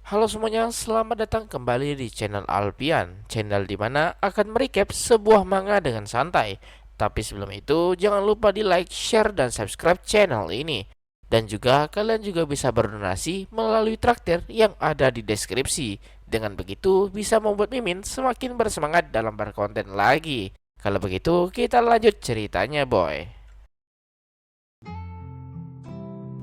Halo semuanya, selamat datang kembali di channel Alpian, channel dimana akan merecap sebuah manga dengan santai. Tapi sebelum itu, jangan lupa di like, share, dan subscribe channel ini. Dan juga kalian juga bisa berdonasi melalui traktir yang ada di deskripsi. Dengan begitu, bisa membuat Mimin semakin bersemangat dalam berkonten lagi. Kalau begitu, kita lanjut ceritanya, boy.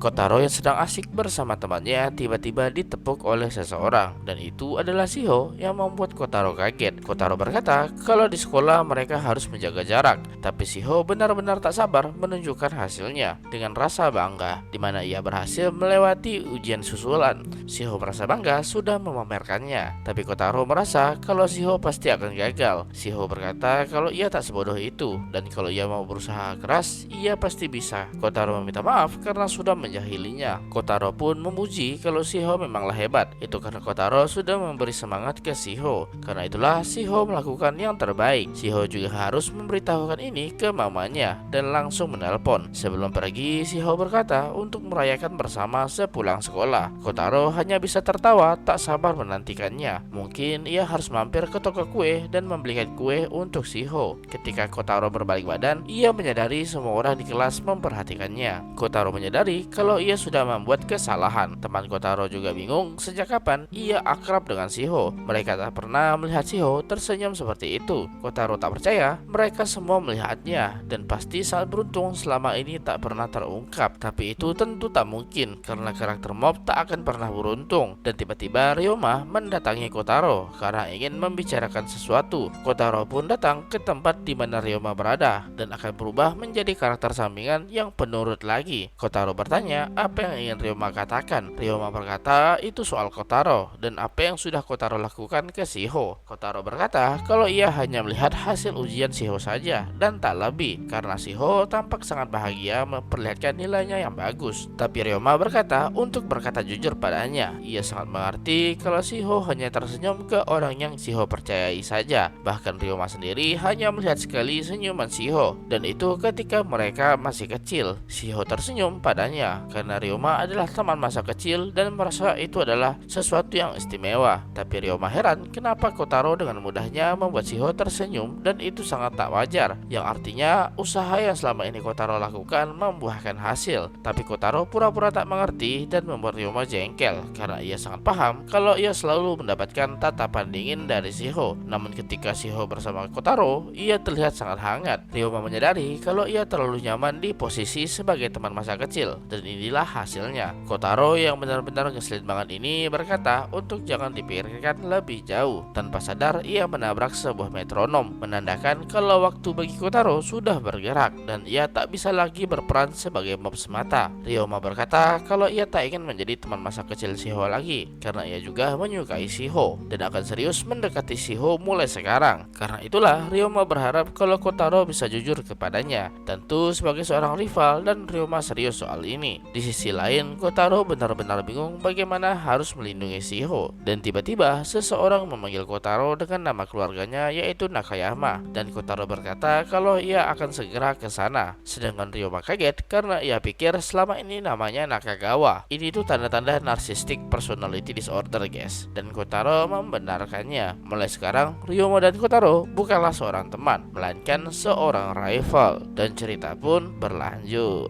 Kotaro yang sedang asik bersama temannya tiba-tiba ditepuk oleh seseorang, dan itu adalah Shiho yang membuat Kotaro kaget. Kotaro berkata kalau di sekolah mereka harus menjaga jarak, tapi Shiho benar-benar tak sabar menunjukkan hasilnya dengan rasa bangga, di mana ia berhasil melewati ujian susulan. Shiho merasa bangga sudah memamerkannya, tapi Kotaro merasa kalau Shiho pasti akan gagal. Shiho berkata kalau ia tak sebodoh itu, dan kalau ia mau berusaha keras, ia pasti bisa. Kotaro meminta maaf karena sudah menjahilinya. Kotaro pun memuji kalau Shiho memanglah hebat. Itu karena Kotaro sudah memberi semangat ke Shiho. Karena itulah Shiho melakukan yang terbaik. Shiho juga harus memberitahukan ini ke mamanya dan langsung menelpon. Sebelum pergi, Shiho berkata untuk merayakan bersama sepulang sekolah. Kotaro hanya bisa tertawa, tak sabar menantikannya. Mungkin ia harus mampir ke toko kue dan membelikan kue untuk Shiho. Ketika Kotaro berbalik badan, ia menyadari semua orang di kelas memperhatikannya. Kotaro menyadari kalau ia sudah membuat kesalahan. Teman Kotaro juga bingung sejak kapan ia akrab dengan Shiho. Mereka tak pernah melihat Shiho tersenyum seperti itu. Kotaro tak percaya mereka semua melihatnya, dan pasti sangat beruntung selama ini tak pernah terungkap. Tapi itu tentu tak mungkin karena karakter mob tak akan pernah beruntung. Dan tiba-tiba Ryoma mendatangi Kotaro karena ingin membicarakan sesuatu. Kotaro pun datang ke tempat di mana Ryoma berada dan akan berubah menjadi karakter sampingan yang penurut lagi. Kotaro bertanya apa yang ingin Ryoma katakan. Ryoma berkata itu soal Kotaro dan apa yang sudah Kotaro lakukan ke Shiho. Kotaro berkata kalau ia hanya melihat hasil ujian Shiho saja dan tak lebih, karena Shiho tampak sangat bahagia memperlihatkan nilainya yang bagus. Tapi Ryoma berkata untuk berkata jujur padanya, ia sangat mengerti kalau Shiho hanya tersenyum ke orang yang Shiho percayai saja. Bahkan Ryoma sendiri hanya melihat sekali senyuman Shiho, dan itu ketika mereka masih kecil. Shiho tersenyum padanya karena Ryoma adalah teman masa kecil dan merasa itu adalah sesuatu yang istimewa. Tapi Ryoma heran kenapa Kotaro dengan mudahnya membuat Shiho tersenyum, dan itu sangat tak wajar, yang artinya usaha yang selama ini Kotaro lakukan membuahkan hasil. Tapi Kotaro pura-pura tak mengerti dan membuat Ryoma jengkel karena ia sangat paham kalau ia selalu mendapatkan tatapan dingin dari Shiho. Namun ketika Shiho bersama Kotaro, ia terlihat sangat hangat. Ryoma menyadari kalau ia terlalu nyaman di posisi sebagai teman masa kecil, dan inilah hasilnya. Kotaro yang benar-benar ngeselin banget ini berkata untuk jangan dipikirkan lebih jauh. Tanpa sadar ia menabrak sebuah metronom, menandakan kalau waktu bagi Kotaro sudah bergerak dan ia tak bisa lagi berperan sebagai mob semata. Ryoma berkata kalau ia tak ingin menjadi teman masa kecil Shiho lagi karena ia juga menyukai Shiho dan akan serius mendekati Shiho mulai sekarang. Karena itulah Ryoma berharap kalau Kotaro bisa jujur kepadanya, tentu sebagai seorang rival, dan Ryoma serius soal ini. Di sisi lain, Kotaro benar-benar bingung bagaimana harus melindungi Shiho, dan tiba-tiba seseorang memanggil Kotaro dengan nama keluarganya yaitu Nakayama, dan Kotaro berkata kalau ia akan segera ke sana. Sedangkan Ryoma kaget karena ia pikir selama ini namanya Nakagawa. Ini tuh tanda-tanda narcissistic personality disorder, guys, dan Kotaro membenarkannya. Mulai sekarang Ryoma dan Kotaro bukanlah seorang teman, melainkan seorang rival, dan cerita pun berlanjut.